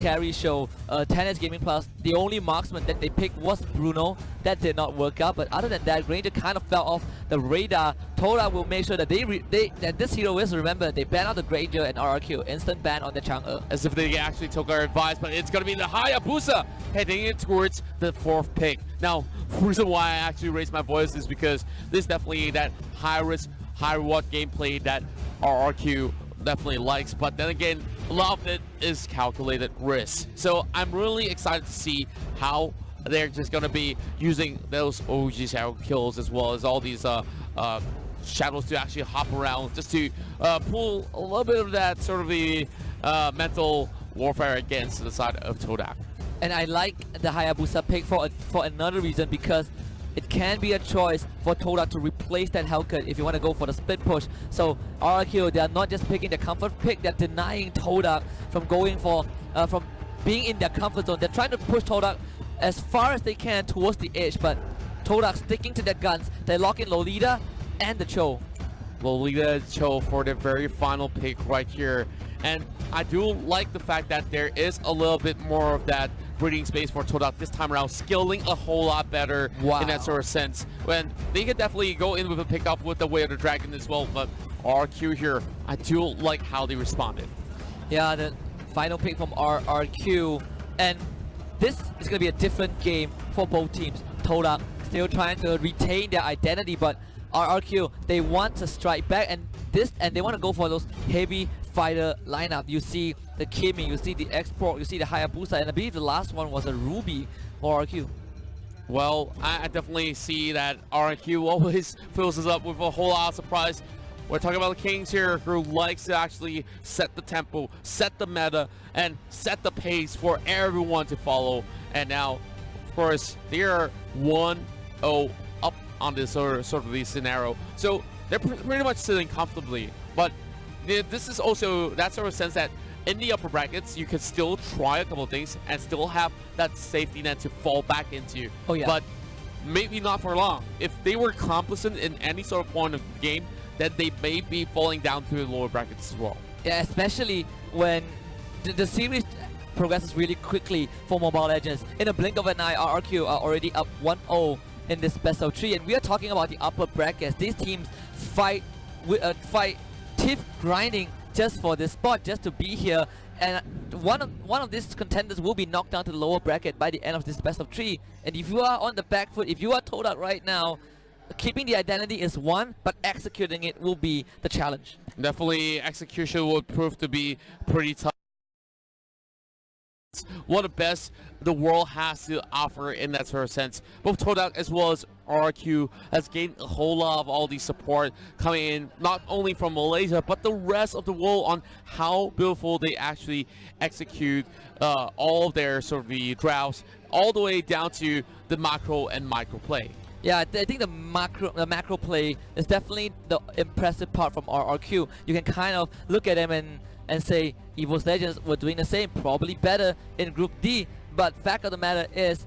carry show, 10S Gaming Plus, the only marksman that they picked was Bruno. That did not work out, but other than that, Granger kind of fell off the radar. TODAK will make sure that that this hero is, remember, they ban out the Granger and RRQ, instant ban on the Chang'e. As if they actually took our advice, but it's going to be the Hayabusa heading it towards the 4th pick. Now, the reason why I actually raised my voice is because this is definitely that high risk, high reward gameplay that RRQ definitely likes, but then again, a lot of it is calculated risk. So I'm really excited to see how they're just going to be using those OG shadow kills as well as all these shadows to actually hop around just to pull a little bit of that sort of the mental warfare against the side of TODAK. And I like the Hayabusa pick for another reason, because it can be a choice for TODAK to replace that Hellcat if you want to go for the split push. So RRQ, they are not just picking the comfort pick, they're denying TODAK from going for, from being in their comfort zone. They're trying to push TODAK as far as they can towards the edge, but TODAK sticking to their guns. They lock in Lolita and the Cho. Lolita Cho for the very final pick right here. And I do like the fact that there is a little bit more of that breathing space for TODAK this time around, skilling a whole lot better in that sort of sense. When they could definitely go in with a pickup with the Way of the Dragon as well, but RQ here, I do like how they responded. Yeah, the final pick from RRQ, and this is going to be a different game for both teams. TODAK still trying to retain their identity, but RRQ, they want to strike back, and they want to go for those heavy fighter lineup. You see the Kimi, you see the Export, you see the Hayabusa, and I believe the last one was a Ruby for RRQ. Well, I definitely see that RQ always fills us up with a whole lot of surprise. We're talking about the Kings here, who likes to actually set the tempo, set the meta, and set the pace for everyone to follow. And now, of course, they are 1-0 up on this sort of the scenario. So they're pretty much sitting comfortably. But this is also that sort of sense that in the upper brackets, you can still try a couple of things and still have that safety net to fall back into. Oh, yeah. But maybe not for long. If they were complacent in any sort of point of the game, then they may be falling down to the lower brackets as well. Yeah, especially when the series progresses really quickly for Mobile Legends. In a blink of an eye, RRQ are already up 1-0 in this best of 3, and we are talking about the upper brackets. These teams fight teeth grinding just for this spot, just to be here, and one of these contenders will be knocked down to the lower bracket by the end of this best of 3. And if you are on the back foot, if you are TODAK right now, keeping the identity is one, but executing it will be the challenge. Definitely, execution will prove to be pretty tough. It's one of the best the world has to offer in that sort of sense. Both TODAK as well as RQ has gained a whole lot of all the support coming in, not only from Malaysia, but the rest of the world on how beautiful they actually execute all of their sort of the drafts, all the way down to the macro and micro play. Yeah, I think the macro play is definitely the impressive part from RRQ. You can kind of look at them and say EVO's Legends were doing the same, probably better in Group D. But fact of the matter is,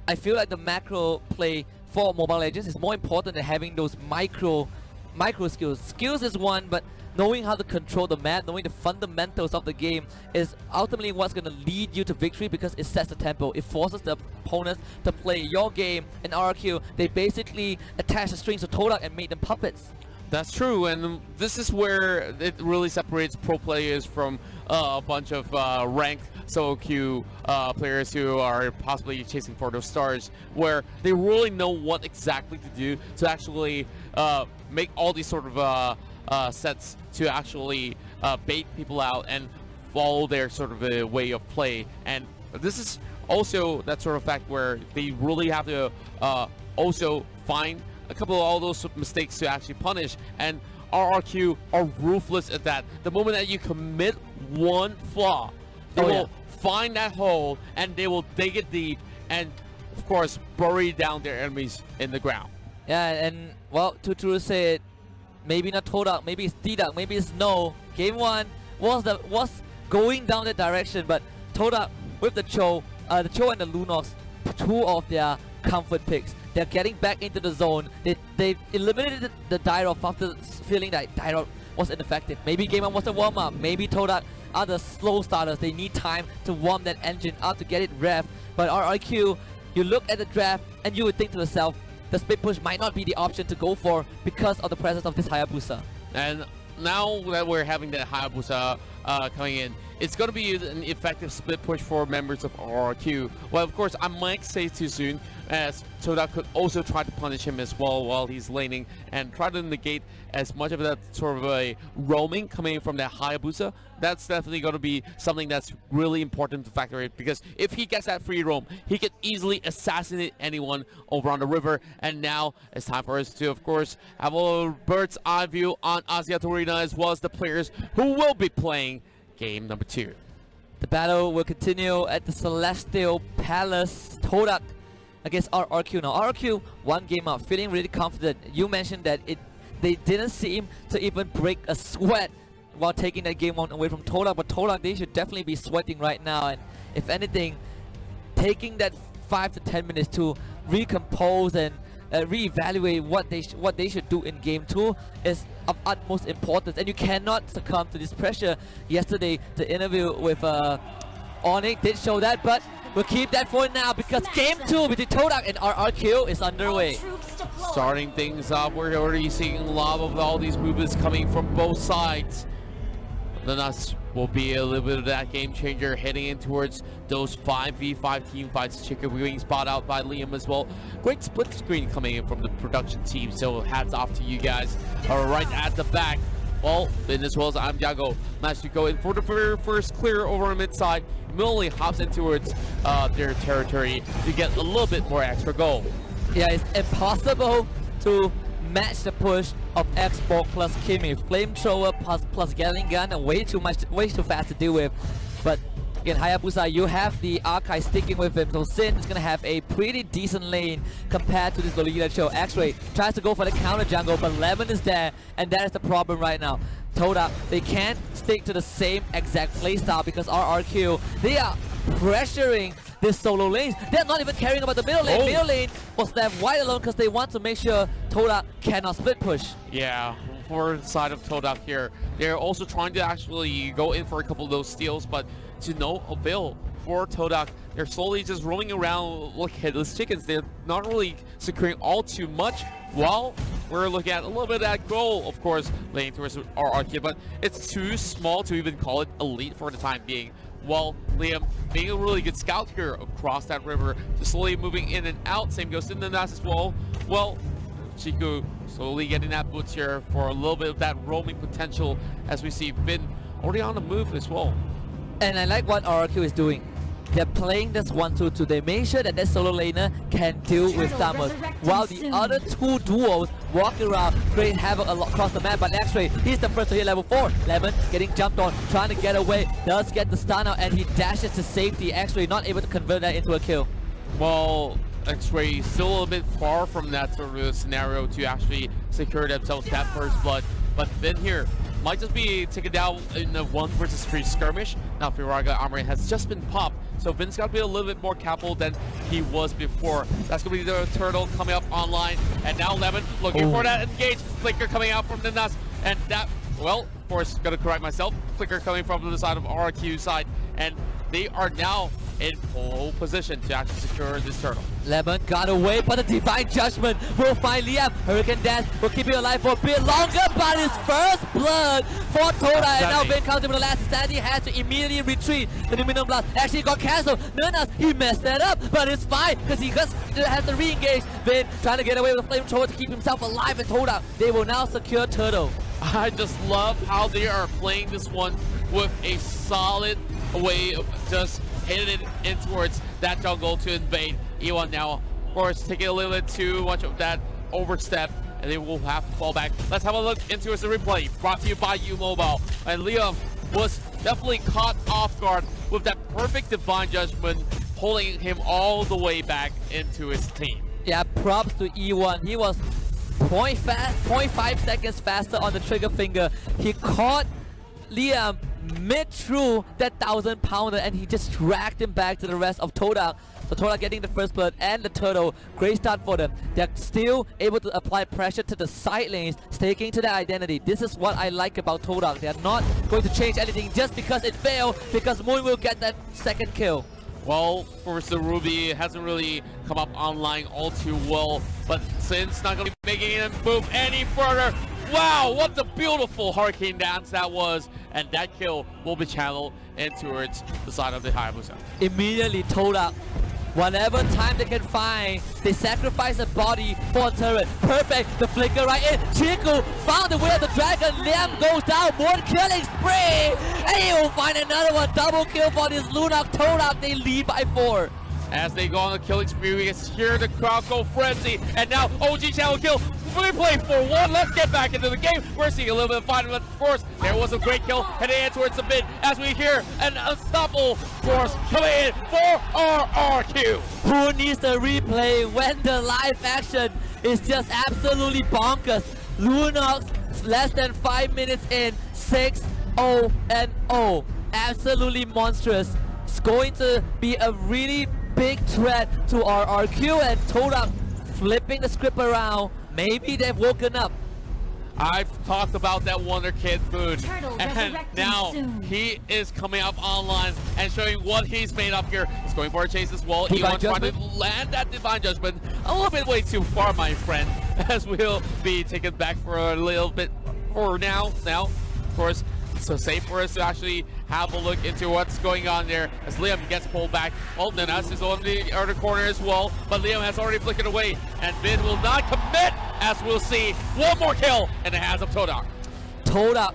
I feel like the macro play for Mobile Legends is more important than having those micro skills. Skills is one, but knowing how to control the map, knowing the fundamentals of the game is ultimately what's going to lead you to victory, because it sets the tempo. It forces the opponents to play your game. In RRQ, they basically attach the strings to TODAK and make them puppets. That's true, and this is where it really separates pro players from a bunch of ranked solo queue players who are possibly chasing for those stars, where they really know what exactly to do to actually make all these sort of sets to actually bait people out and follow their sort of a way of play. And this is also that sort of fact where they really have to also find a couple of all those mistakes to actually punish, and RRQ are ruthless at that. The moment that you commit one flaw, they will find that hole and they will dig it deep and, of course, bury down their enemies in the ground. Yeah, and well, to say it, maybe not TODAK, maybe it's TODAK, maybe it's no. Game 1 was going down that direction, but TODAK with the Cho and the Lunox, two of their comfort picks. They're getting back into the zone. They eliminated the Dyrop after feeling that Dyrop was ineffective. Maybe Game 1 was a warm-up. Maybe TODAK other slow starters, they need time to warm that engine up to get it rev. But RRQ, you look at the draft and you would think to yourself, the split push might not be the option to go for because of the presence of this Hayabusa. And now that we're having that Hayabusa coming in, it's going to be an effective split push for members of RRQ. Well, of course, I might say too soon, as TODAK could also try to punish him as well while he's laning and try to negate as much of that sort of a roaming coming from that Hayabusa. That's definitely going to be something that's really important to factor in, because if he gets that free roam, he can easily assassinate anyone over on the river. And now it's time for us to, of course, have a bird's eye view on Asiat Arena as well as the players who will be playing game number 2. The battle will continue at the Celestial Palace. TODAK against RRQ. Now RRQ, one game up, feeling really confident. You mentioned that they didn't seem to even break a sweat while taking that game 1 away from TODAK, but TODAK, they should definitely be sweating right now. And if anything, taking that 5 to 10 minutes to recompose and reevaluate what they should do in game 2 is of utmost importance, and you cannot succumb to this pressure. Yesterday, the interview with Onyx did show that, but we'll keep that for now because game 2 between TODAK and RRQ is underway. Starting things off, we're already seeing a lot of all these movements coming from both sides. The Nuts will be a little bit of that game changer heading in towards those 5v5 team fights. Chicken being spot out by Liam as well. Great split screen coming in from the production team, so hats off to you guys. Right at the back. Well, then as well as Amjago managed to go in for the very first clear over on mid side. Immediately hops in towards their territory to get a little bit more extra goal. Yeah, it's impossible to match the push of Xbox plus Kimi. Flamethrower plus Gatling Gun, way too fast to deal with. But again, Hayabusa, you have the Archive sticking with him, so Sin is gonna have a pretty decent lane compared to this Lolita Cho. X-Ray tries to go for the counter jungle, but Lemon is there, and that is the problem right now. TODAK, they can't stick to the same exact playstyle because RRQ, they are pressuring this solo lanes. They're not even caring about the middle lane. Middle lane was left wide alone because they want to make sure TODAK cannot split push. Yeah, for the side of TODAK here, they're also trying to actually go in for a couple of those steals, but to no avail for TODAK. They're slowly just roaming around like headless chickens. They're not really securing all too much, while we're looking at a little bit of that goal, of course, laying towards RRQ, but it's too small to even call it elite for the time being. While Liam being a really good scout here across that river, just slowly moving in and out. Same goes to Nanas as well. Well, Chiku slowly getting that boots here for a little bit of that roaming potential, as we see Finn already on the move as well. And I like what RRQ is doing. They're playing this 1-2-2. They make sure that their solo laner can deal with Summers, while the other two duos walk around, create havoc across the map. But X-Ray, he's the first to hit level 4. Lemon getting jumped on, trying to get away, does get the stun out, and he dashes to safety. X-Ray not able to convert that into a kill. Well, X-Ray still a little bit far from that sort of scenario to actually secure themselves that first blood. But Finn here might just be taken down in a 1 versus 3 skirmish. Now Firaga armor has just been popped, so Finn's got to be a little bit more careful than he was before. That's going to be the turtle coming up online, and now Lemon looking for that engage. Flicker coming out from the nuts, and that, well, of course, going to correct myself. Flicker coming from the side of RQ side, and they are now in pole position to actually secure this turtle. Lemon got away, but the Divine Judgment will find Liam. Hurricane Dash will keep him alive for a bit longer, but his first blood for TODAK. And now Vin comes in with the last stand. He has to immediately retreat. The Numinum Blast actually got cancelled. Nanas, he messed that up, but it's fine because he just has to re-engage. Vin trying to get away with the Flamethrower to keep himself alive, and TODAK, they will now secure turtle. I just love how they are playing this one with a solid way of just hitting it in towards that jungle to invade. E1 now, of course, taking a little bit too much of that overstep, and they will have to fall back. Let's have a look into the replay, brought to you by U-Mobile. And Liam was definitely caught off guard with that perfect Divine Judgment, pulling him all the way back into his team. Yeah, props to E1. He was 0.5 seconds faster on the trigger finger. He caught Liam mid through that 1,000-pounder, and he just dragged him back to the rest of TODAK. So TODAK getting the first blood and the turtle. Great start for them. They're still able to apply pressure to the side lanes, sticking to their identity. This is what I like about TODAK. They're not going to change anything just because it failed, because Moon will get that second kill. Well, for the Ruby, it hasn't really come up online all too well, but Sin's not going to be making it move any further. Wow, what a beautiful hurricane dance that was, and that kill will be channeled in towards the side of the Hayabusa. Immediately TODAK, whatever time they can find, they sacrifice a body for a turret. Perfect, the flicker right in. Chiku found the way of the dragon. Liam goes down, one killing spree, and he will find another one. Double kill for this Lunox. TODAK, they lead by 4. As they go on the killing spree, we can hear the crowd go frenzy, and now OG channel kill. We play for 1. Let's get back into the game. We're seeing a little bit of fighting, but of course, there was a great kill heading in towards the mid as we hear an unstoppable force coming in for RRQ. Who needs the replay when the live action is just absolutely bonkers? Lunox, less than 5 minutes in, 6-0-0. Absolutely monstrous. It's going to be a really big threat to RRQ, and TODAK flipping the script around. Maybe they've woken up. I've talked about that Wonder Kid food, Turtle and now soon. he is coming up online and showing what he's made up here. He's going for a chase as well. Divine Ewan trying to Judgment? land that Divine Judgment a little bit way too far, my friend, as we'll be taken back for a little bit for now. Now, of course, so safe for us to actually have a look into what's going on there as Liam gets pulled back. Oh, Nanas is on the other corner as well, but Liam has already flickered away, and Vin will not commit, as we'll see one more kill in the hands of TODAK. TODAK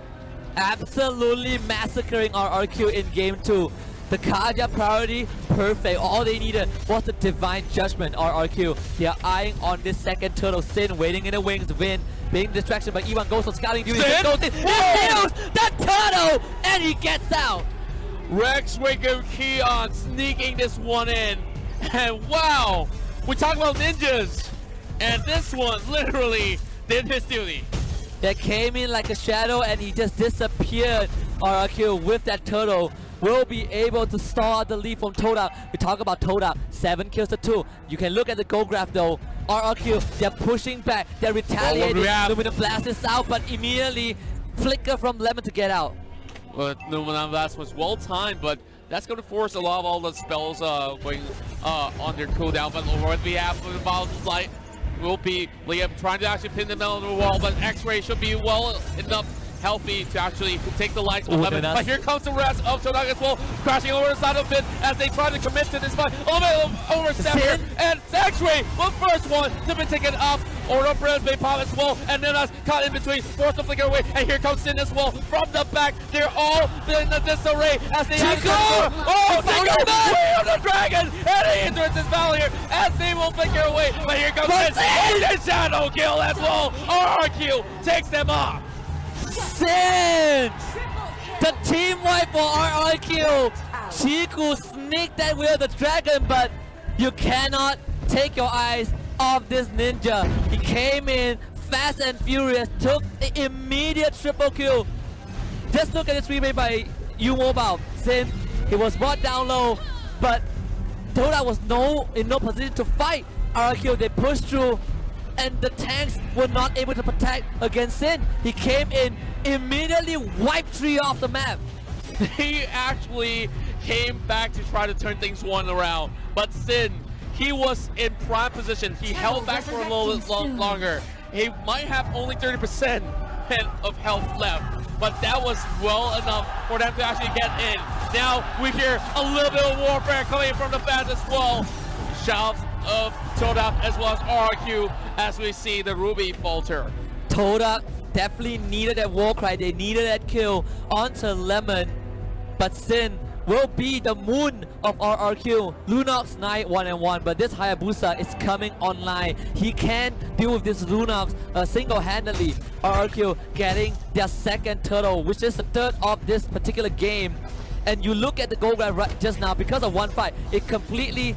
absolutely massacring RRQ in game 2. The Kaja priority, perfect. All they needed was the Divine Judgment. RRQ, they are eyeing on this second turtle. Sin waiting in the wings. Vin being distraction, but Ivan goes for scouting duty. Sin? Goes in. He kills the turtle, and he gets out. REQ REGUM QEON sneaking this one in. And wow, we talk about ninjas. And this one literally did his duty. That came in like a shadow, and he just disappeared. RRQ with that turtle will be able to stall the lead from TODAK. We talk about TODAK, 7 kills to 2. You can look at the goal graph though. RRQ, they're pushing back, they're retaliating. Lumina Blast is out, but immediately flicker from Lemon to get out. Well, Lumina Blast was well timed, but that's going to force a lot of all the spells going on their cooldown. But what we have for the Bottom's Light will be Liam trying to actually pin them on the wall, but X-Ray should be well enough healthy to actually take the lights of Lemon. But here comes the rest of TODAK as well, crashing over the side of Vin as they try to commit to this fight. A little bit of overstep here, and X-Ray, the first one to be taken off. Ordo Perez may pop as well, and then us caught in between, forced to flicker away, and here comes Sin as well from the back. They're all in the disarray as they have oh, flicker away of the dragon, and he enters this battle here as they will flicker away. But here comes Sin, and the shadow kill as well. RRQ takes them off. Sin! The team wipe for RRQ. Chiku sneaked that with the dragon, but you cannot take your eyes off this ninja. He came in fast and furious, took the immediate triple kill. Just look at this replay by U-Mobile. Sin, he was brought down low, but TODAK was in no position to fight RRQ. They pushed through, and the tanks were not able to protect against Sin. He came in, immediately wiped 3 off the map. He actually came back to try to turn things one around, but Sin, he was in prime position. He held back for a little bit longer. He might have only 30% of health left, but that was well enough for them to actually get in. Now we hear a little bit of warfare coming from the fans as well. Shouts of TODAK as well as RRQ as we see the Ruby falter. TODAK definitely needed that war cry. They needed that kill onto Lemon, but Sin will be the moon of RRQ. Lunox 9-1-1, but this Hayabusa is coming online. He can deal with this Lunox single-handedly. RRQ getting their second turtle, which is the third of this particular game. And you look at the goal grab right just now, because of one fight, it completely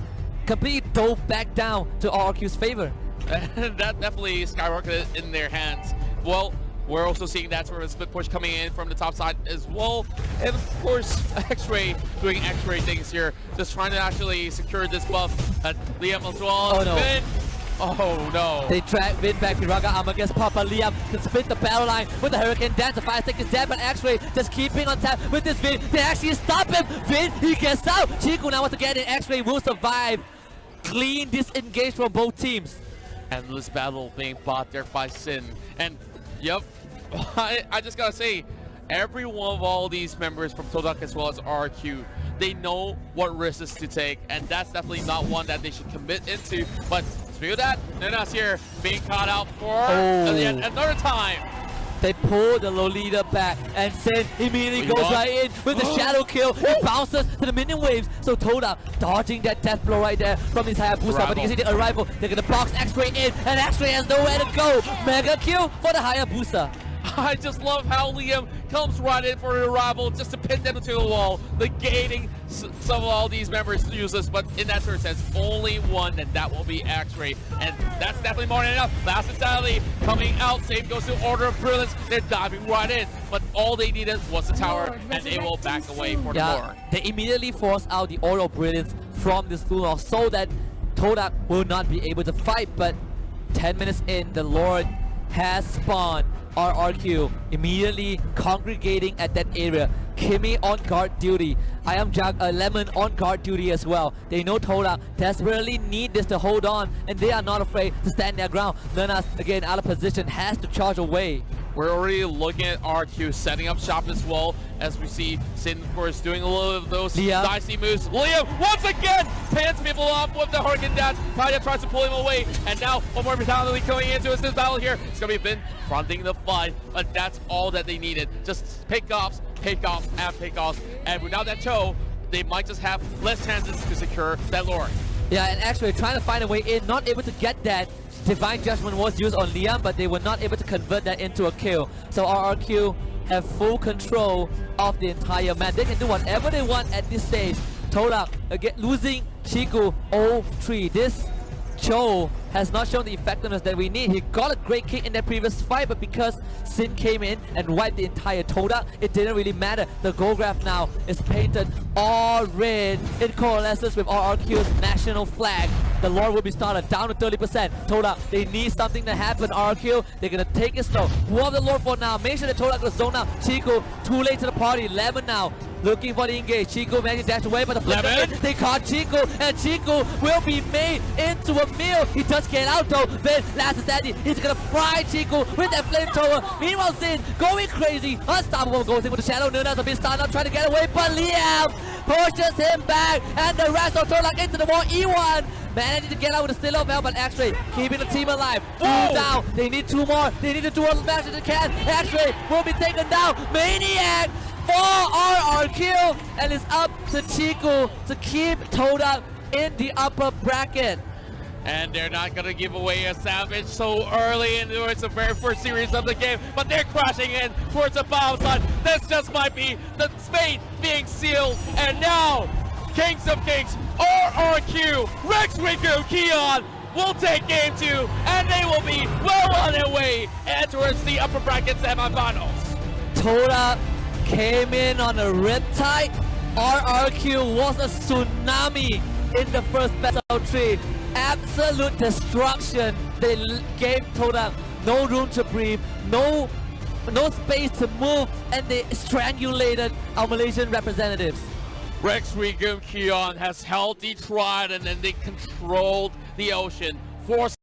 dove back down to RRQ's favor. And that definitely skyrocketed in their hands. Well, We're also seeing that sort of split push coming in from the top side as well. And of course, X-Ray doing X-Ray things here, just trying to actually secure this buff. Liam as well. Oh no. Vin. Oh no. They drag Vin back. Piraga arm against Papa Liam to split the battle line with the Hurricane Dance. The Fire Stick is dead, but X-Ray just keeping on tap with this Vin. They actually stop him. Vin, he gets out. Chiku now wants to get in. X-Ray will survive. Clean disengage from both teams. Endless battle being bought there by Sin. And yep, I just gotta say, every one of all these members from TODAK as well as REQ, they know what risks to take, and that's definitely not one that they should commit into. But speaking of that, Nuna's here being caught out for another time. They pull the Lolita back, and Sin immediately goes right in with the shadow kill. He bounces to the minion waves. So TODAK dodging that death blow right there from his Hayabusa. But you can see the arrival. They're gonna box X-Ray in, and X-Ray has nowhere to go. Mega kill for the Hayabusa. I just love how Liam comes right in for the arrival just to pin them to the wall, negating some of all these members' useless, but in that sort of sense, only one, and that will be X-Ray. And that's definitely more than enough. Last Insanity coming out, same goes to Order of Brilliance. They're diving right in, but all they needed was the tower, and they will back away for the more. They immediately force out the Order of Brilliance from this Lunar so that TODAK will not be able to fight, but 10 minutes in, the Lord has spawned. REQ immediately congregating at that area. Kimmy on guard duty. I am Lemon on guard duty as well. They know TODAK desperately need this to hold on, and they are not afraid to stand their ground. Nuna's again out of position, has to charge away. We're already looking at REQ setting up shop as well, as we see Sin, of course, doing a little of those dicey moves. Liam, once again, pans people off with the Hurricane Dash. Kaya tries to pull him away, and now one more brutality coming into this battle here. It's going to be Vin fronting the fight, but that's all that they needed. Just pickoffs, and without that Cho, they might just have less chances to secure that Lord. Yeah, and actually trying to find a way in, not able to get that. Divine Judgment was used on Liam, but they were not able to convert that into a kill. So REQ have full control of the entire map. They can do whatever they want at this stage. TODAK again losing Chiku 0-3. This Cho has not shown the effectiveness that we need. He got a great kick in that previous fight, but because Sin came in and wiped the entire TODAK, it didn't really matter. The goal graph now is painted all red. It coalesces with REQ's national flag. The Lord will be started down to 30%. TODAK, they need something to happen. REQ, they're gonna take it slow. Who the Lord for now? Make sure that TODAK goes zone out. Chiku, too late to the party. Lemon now. Looking for the engage. Chiku managed to dash away, but the flip they caught Chiku, and Chiku will be made into a meal. He does get out though. Then last Insanity, he's gonna fry Chiku with that flamethrower. Meanwhile, Sin going crazy. Unstoppable goes in with the shadow. Nuna's a bit started up trying to get away, but Liam pushes him back, and the rest of TODAK into the wall. E1 managing to get out with a still bell, but X-Ray keeping the team alive. Two down. They need two more. They need to do as much as they can. X-Ray will be taken down. Maniac for REQ, and it's up to Chiku to keep TODAK in the upper bracket. And they're not going to give away a salvage so early into the very first series of the game, but they're crashing in towards the bottom side. This just might be the fate being sealed, and now Kings of Kings, REQ, REQ REGUM QEON will take game 2, and they will be well on their way and towards the upper bracket semifinals. TODAK came in on a riptide. REQ was a tsunami in the first best of 3. Absolute destruction. They gave TODAK no room to breathe, no space to move, and they strangulated our Malaysian representatives. REQ REGUM QEON has held the Trident, and they controlled the ocean, forced